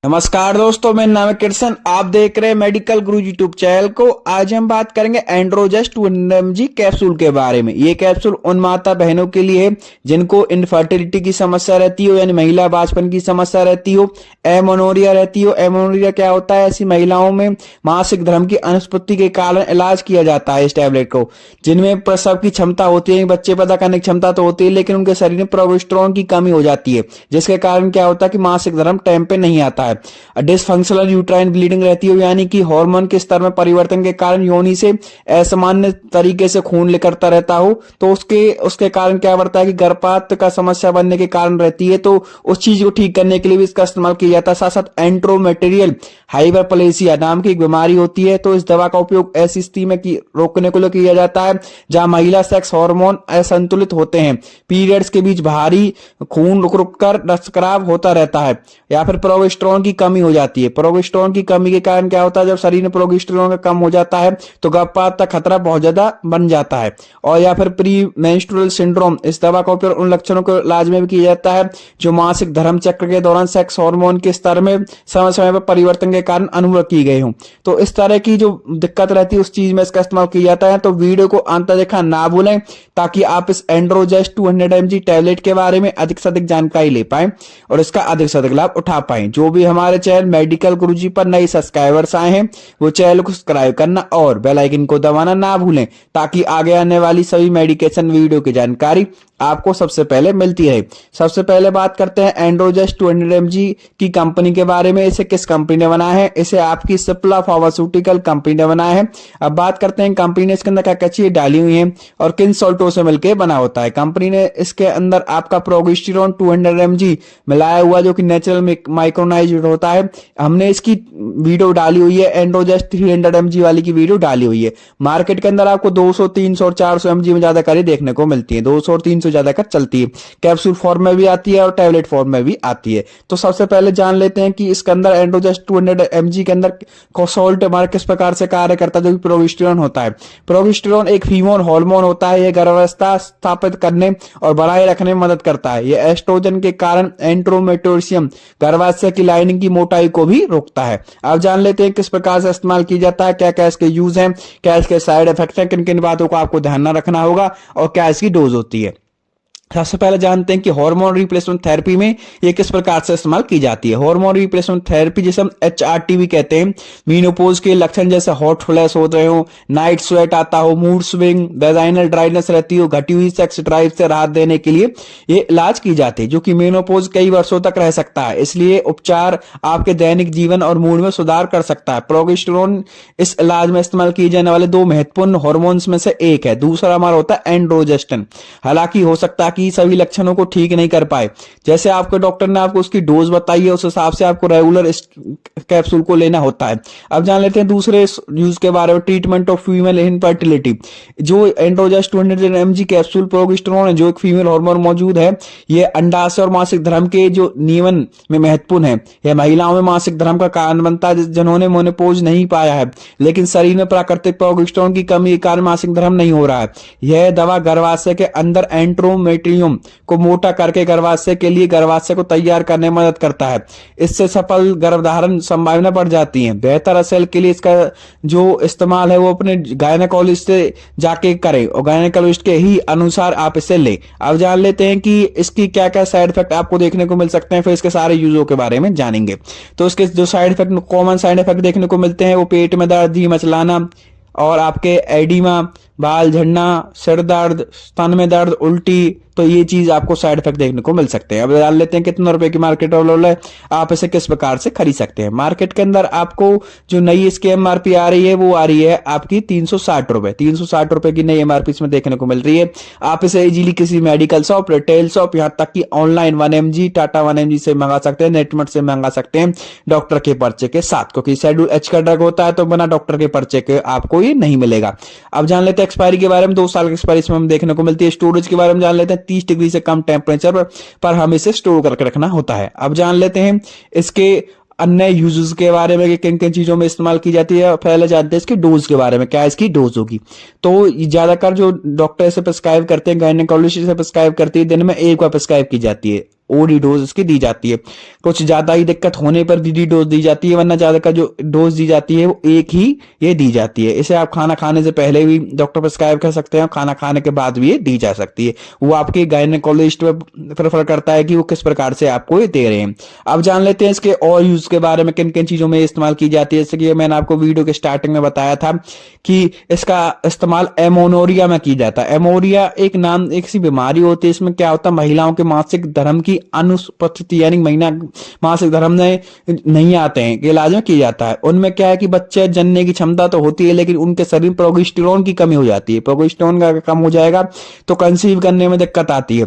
नमस्कार दोस्तों, मेरा नाम है कृष्ण। आप देख रहे हैं मेडिकल गुरु यूट्यूब चैनल को। आज हम बात करेंगे एंड्रोजेस्ट 200 mg कैप्सूल के बारे में। ये कैप्सूल उन माता बहनों के लिए है जिनको इनफर्टिलिटी की समस्या रहती हो, यानी महिला बांझपन की समस्या रहती हो, एमोनोरिया रहती हो। एमोनोरिया क्या होता है? ऐसी महिलाओं में मासिक धर्म की अनुपस्थिति के कारण इलाज किया जाता है इस टैबलेट को, जिनमें प्रसव की क्षमता होती है, बच्चे पैदा करने की क्षमता तो होती है, लेकिन उनके शरीर में प्रोजेस्टेरोन की कमी हो जाती है, जिसके कारण क्या होता है कि मासिक धर्म टाइम पे नहीं आता है। डिसफंक्शनल यूट्राइन ब्लीडिंग रहती है, यानी कि हार्मोन के स्तर में परिवर्तन के कारण योनि से असामान्य तरीके से खून निकलता रहता हो, तो उसके उसके कारण क्या बढ़ता है कि गर्भपात का समस्या बनने के कारण रहती है। तो उस चीज को ठीक करने के लिए भी इसका इस्तेमाल किया जाता है। साथ साथ एंट्रोमेटेरियल हाइपरप्लेसिया नाम की एक बीमारी होती है, तो इस दवा का उपयोग ऐसी स्थिति में रोकने के लिए किया जाता है जहां महिला सेक्स हार्मोन असंतुलित होते हैं, पीरियड्स के बीच भारी खून रुक रुक कर रक्तस्राव होता रहता है, या फिर प्रोजेस्टेरोन की कमी हो जाती है। प्रोजेस्टेरोन की कमी के कारण क्या होता है, जब शरीर में प्रोजेस्टेरोन का कम हो जाता है तो गर्भपात का खतरा बहुत ज्यादा बन जाता है। और या फिर प्री मेंस्ट्रुअल सिंड्रोम, इस दवा का उपयोग उन लक्षणों के इलाज में भी किया जाता है जो मासिक धर्म चक्र के दौरान सेक्स हार्मोन के स्तर में समय समय पर परिवर्तन के कारण अनुभव की गई हूं। तो इस तरह की जो दिक्कत रहती है उस चीज में इसका इस्तेमाल किया जाता है। तो वीडियो को अंत तक देखना ना भूलें, ताकि आप इस एंड्रोजेस्ट 200 mg टैबलेट के बारे में अधिक से अधिक जानकारी ले पाएं और इसका अधिक से अधिक लाभ उठा पाएं। जो भी हमारे चैनल मेडिकल गुरुजी पर नए सब्सक्राइबर्स आए हैं वो चैनल को सब्सक्राइब करना और बेल आइकन को दबाना ना भूलें, ताकि आगे आने वाली सभी मेडिकेशन वीडियो की जानकारी आपको सबसे पहले मिलती रहे। सबसे पहले बात करते हैं एंड्रोजेस्ट 200 mg की कंपनी के बारे में। इसे किस कंपनी ने बनाया है? इसे आपकी सिप्ला फार्मास्यूटिकल कंपनी ने बनाया है। अब बात करते हैं कंपनी ने इसके अंदर क्या क्या चीजें डाली हुई है और किन सॉल्टों से मिलकर बना होता है। कंपनी ने इसके अंदर आपका प्रोजेस्टेरोन 200 mg मिलाया हुआ, जो कि नेचुरल माइक्रोनाइज्ड होता है। हमने इसकी वीडियो डाली हुई है, एंड्रोजेस्ट 300 mg वाली की वीडियो डाली हुई है। मार्केट के अंदर आपको 200, 300 और 400 mg में ज्यादा करी देखने को मिलती है। 200 और 300 ज्यादा कर चलती है। कैप्सूल फॉर्म में भी आती है और टैबलेट फॉर्म में भी आती है। तो सबसे पहले जान लेते हैं कि इसके अंदर एंड्रोजेस्ट 200 mg के अंदर सॉल्ट हमारा किस प्रकार से कार्य करता है, जो कि प्रोजेस्टेरोन होता है। प्रोजेस्टेरोन एक फीमेल हार्मोन होता है। यह गर्भावस्था स्थापित करने और बनाए रखने में मदद करता है। यह एस्ट्रोजन के कारण एंट्रोमेटोरियम गर्भाशय की लाइनिंग की मोटाई को भी रोकता है। अब जान लेते हैं किस प्रकार से इस्तेमाल किया जाता है, क्या क्या इसके यूज हैं, क्या इसके साइड इफेक्ट हैं, किन किन बातों को आपको ध्यान न रखना होगा और क्या इसकी डोज होती है। सबसे पहले जानते हैं कि हार्मोन रिप्लेसमेंट थेरेपी में ये किस प्रकार से इस्तेमाल की जाती है। हार्मोन रिप्लेसमेंट थेरेपी जिसे हम HRT भी कहते हैं, मीनोपॉज के लक्षण जैसे हॉट फ्लैश होते हो, नाइट स्वेट आता हो, मूड स्विंग, वेजाइनल ड्राइनेस रहती हो, घटी हुई सेक्स ड्राइव से राहत देने के लिए ये इलाज की जाती है, जो कि मेनोपॉज कई वर्षों तक रह सकता है। इसलिए उपचार आपके दैनिक जीवन और मूड में सुधार कर सकता है। प्रोजेस्टेरोन इस इलाज में इस्तेमाल किए जाने वाले दो महत्वपूर्ण हार्मोन्स में से एक है। दूसरा हमारा होता है एंड्रोजेस्टेन। हालांकि हो सकता है कि सभी लक्षणों को ठीक नहीं कर पाए। जैसे आपके डॉक्टर ने आपको उसकी डोज बताई है, उस हिसाब से आपको रेगुलर इस कैप्सूल को लेना होता है। अब जान लेते हैं दूसरे यूज के बारे में, ट्रीटमेंट ऑफ फीमेल इनफर्टिलिटी। जो एंड्रोजेस्ट 200 mg कैप्सूल प्रोजेस्टेरोन है, जो एक फीमेल हार्मोन मौजूद है, यह अंडाशय और मासिक धर्म के जो नियमन में महत्वपूर्ण है। यह महिलाओं में मासिक धर्म का कारण बनता है जिन्होंने मोनोपोज नहीं पाया है, लेकिन शरीर में प्राकृतिक प्रोजेस्टेरोन की कमी के कारण मासिक धर्म नहीं हो रहा है। यह दवा गर्भाशय के अंदर एंट्रोमेट्रियम को मोटा करके गर्भाशय के लिए गर्भाशय को तैयार करने में मदद करता है। इससे सफल गर्भधारण संभावना बढ़ जाती है। बेहतर असर के लिए इसका जो इस्तेमाल है वो अपने गायनेकोलॉजिस्ट से जाके करें और गायनेकोलॉजिस्ट के ही अनुसार आप इसे लें। अब जान लेते हैं कि इसकी क्या क्या साइड इफेक्ट आपको देखने को मिल सकते हैं, फिर इसके सारे यूजों के बारे में जानेंगे। तो इसके जो side effect, common side effect देखने को मिलते हैं, वो पेट में दर्द, जी मचलाना और आपके एडिमा, बाल झड़ना, सिर दर्द, स्तन में दर्द, उल्टी, तो ये चीज आपको साइड इफेक्ट देखने को मिल सकते हैं। अब जान लेते हैं कितने रुपए की मार्केट अवेलेबल है, आप इसे किस प्रकार से खरीद सकते हैं। मार्केट के अंदर आपको जो नई इसकी MRP आ रही है वो आ रही है आपकी 360 रुपए। 360 रुपए की नई MRP इसमें देखने को मिल रही है। आप इसे इजीली किसी मेडिकल शॉप, रिटेल शॉप, यहाँ तक कि ऑनलाइन 1mg, टाटा 1mg से मंगा सकते हैं, नेटमट से मंगा सकते हैं डॉक्टर के पर्चे के साथ, क्योंकि शेड्यूल H का ड्रग होता है, तो बिना डॉक्टर के पर्चे के आपको ये नहीं मिलेगा। अब जान लेते हैं एक्सपायरी के बारे में। 2 साल की एक्सपायरी इसमें हम देखने को मिलती है। स्टोरेज के बारे में जान लेते हैं। 30 डिग्री से कम टेम्परेचर पर हमें इसे स्टोर करके रखना होता है। अब जान लेते हैं इसके अन्य यूजेस के बारे में कि किन किन चीजों में इस्तेमाल की जाती है। पहले जानते हैं इसकी डोज के बारे में, क्या इसकी डोज होगी। तो ज्यादातर जो डॉक्टर इसे प्रिस्क्राइब करते हैं, गायनेकोलॉजिस्ट से प्रिस्क्राइब करती है, दिन में एक बार प्रिस्क्राइब की जाती है। ओडी डोज इसकी दी जाती है। कुछ ज्यादा ही दिक्कत होने पर डी डोज दी जाती है, वरना ज्यादा का जो डोज दी जाती है वो एक ही ये दी जाती है। इसे आप खाना खाने से पहले भी डॉक्टर प्रिस्क्राइब कर सकते हैं, खाना खाने के बाद भी ये दी जा सकती है। वो आपके गायनेकोलॉजिस्ट पे प्रेफर करता है कि वो किस प्रकार से आपको ये दे रहे हैं। अब जान लेते हैं इसके और यूज के बारे में, किन किन चीजों में इस्तेमाल की जाती है। जैसे कि मैंने आपको वीडियो के स्टार्टिंग में बताया था कि इसका इस्तेमाल एमोनोरिया में की जाता है। एमोरिया एक नाम एक सी बीमारी होती है। इसमें क्या होता है, महिलाओं के मासिक धर्म की अनुपस्थिति यानी महीना मासिक धर्म में नहीं आते हैं, के इलाज में किया जाता है। उनमें क्या है कि बच्चे जनने की क्षमता तो होती है, लेकिन उनके शरीर में प्रोजेस्टेरोन की कमी हो जाती है। प्रोजेस्टेरोन का कम हो जाएगा तो कंसीव करने में दिक्कत आती है,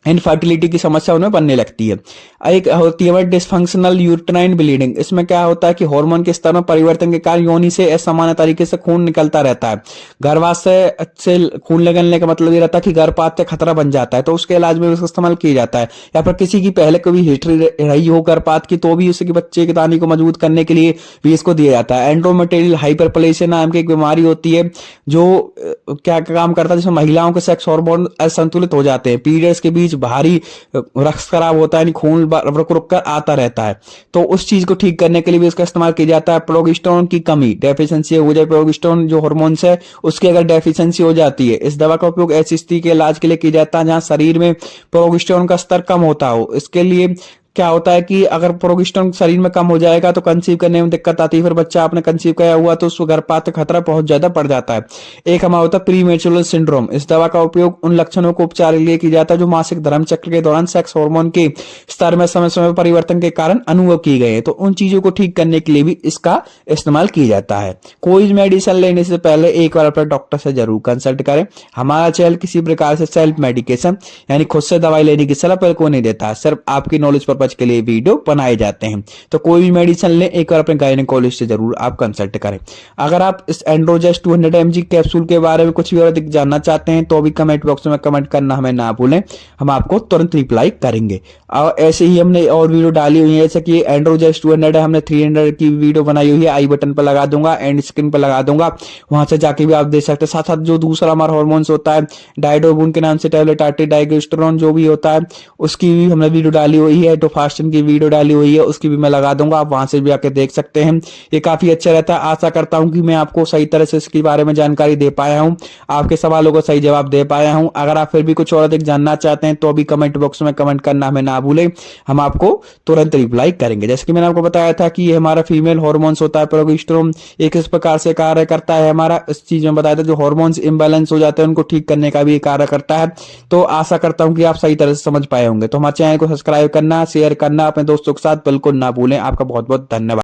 इनफर्टिलिटी की समस्या उन्हें बनने लगती है। एक होती है डिसफंक्शनल यूट्राइन ब्लीडिंग। इसमें क्या होता है कि हार्मोन के स्तर में परिवर्तन के कारण योनि से असामान्य तरीके से खून निकलता रहता है। गर्भाशय से अच्छे खून निकलने का मतलब ये रहता है कि गर्भपात का खतरा बन जाता है, तो उसके इलाज में इसका इस्तेमाल किया जाता है। या फिर किसी की पहले कभी हिस्ट्री रही हो गर्भपात की, तो भी उसके बच्चे के दाने को मजबूत करने के लिए भी इसको दिया जाता है। एंड्रोमेट्रियल हाइपरप्लेसिया नाम की एक बीमारी होती है जो क्या काम करता है, जिसमें महिलाओं के सेक्स हार्मोन असंतुलित हो जाते हैं। पीरियड्स के बीच भारी रक्त खराब होता है, यानी खून रुक रुक कर आता रहता है, तो उस चीज को ठीक करने के लिए भी इसका इस्तेमाल किया जाता है। प्रोजेस्टेरोन की कमी डेफिशिएंसी हो जाए, प्रोजेस्टेरोन जो हार्मोन्स है उसकी अगर डेफिशिएंसी हो जाती है, इस दवा का उपयोग ऐसी स्थिति के इलाज के लिए किया जाता है जहां शरीर में प्रोजेस्टेरोन का स्तर कम होता हो। इसके लिए क्या होता है कि अगर प्रोजेस्टेरोन शरीर में कम हो जाएगा तो कंसीव करने में दिक्कत आती है। फिर बच्चा आपने कंसीव किया हुआ तो उसको गर्भपात का खतरा बहुत ज्यादा बढ़ जाता है। एक हमारा होता है प्रीमेच्योर सिंड्रोम। इस दवा का उपयोग उन लक्षणों को उपचार के लिए किया जाता है जो मासिक धर्म चक्र के दौरान सेक्स हार्मोन के स्तर में समय समय परिवर्तन के कारण अनुभव किए गए हैं, तो उन चीजों को ठीक करने के लिए भी इसका इस्तेमाल किया जाता है। कोई मेडिसिन लेने से पहले एक बार अपने डॉक्टर से जरूर कंसल्ट करें। हमारा चैनल किसी प्रकार से सेल्फ मेडिकेशन यानी खुद से दवाई लेने की सलाह बिल्कुल नहीं देता, सिर्फ आपकी नॉलेज पर्पज के लिए वीडियो बनाए जाते हैं। तो कोई भी मेडिसिन लें एक बार अपने गायनेकोलॉजिस्ट से जरूर आप कंसल्ट करें। अगर आप इस एंड्रोजेस्ट 200 mg कैप्सूल के बारे में कुछ भी और अधिक जानना चाहते हैं तो भी कमेंट बॉक्स में कमेंट करना हमें ना भूलें, हम आपको तुरंत रिप्लाई करेंगे। और ऐसे ही हमने और वीडियो डाली हुई है, जैसे कि एंड्रोजेस्ट 200 है, हमने 300 की वीडियो बनाई हुई है, आई बटन पर लगा दूंगा, एंड स्क्रीन पर लगा दूंगा, वहां से जाके भी आप देख सकते हैं। साथ साथ जो दूसरा हमारा हार्मोन्स होता है डाइडोबुन के नाम से टैबलेट आती है, डाइगोस्टेरोन जो भी होता है उसकी भी हमने वीडियो डाली हुई है, डोफास्टिन की वीडियो डाली हुई है, उसकी भी मैं लगा दूंगा, आप वहां से भी आके देख सकते हैं। ये काफी अच्छा रहता है। आशा करता हूं कि मैं आपको सही तरह से इसके बारे में जानकारी दे पाया हूं, आपके सवालों को सही जवाब दे पाया हूं। अगर आप फिर भी कुछ और अधिक जानना चाहते हैं तो भी कमेंट बॉक्स में कमेंट करना हमें ना भूलें, हम आपको तुरंत रिप्लाई करेंगे। जैसे कि मैंने आपको बताया था कि ये हमारा फीमेल हार्मोन्स होता है प्रोजेस्टेरोन, एक इस प्रकार से कार्य करता है। हमारा इस चीज में बताया था जो हार्मोन्स इंबैलेंस हो जाते हैं उनको ठीक करने का भी कार्य करता है। तो आशा करता हूं कि आप सही तरह से समझ पाए होंगे। तो हमारे चैनल को सब्सक्राइब करना, शेयर करना अपने दोस्तों के साथ बिल्कुल ना भूलें। आपका बहुत बहुत धन्यवाद।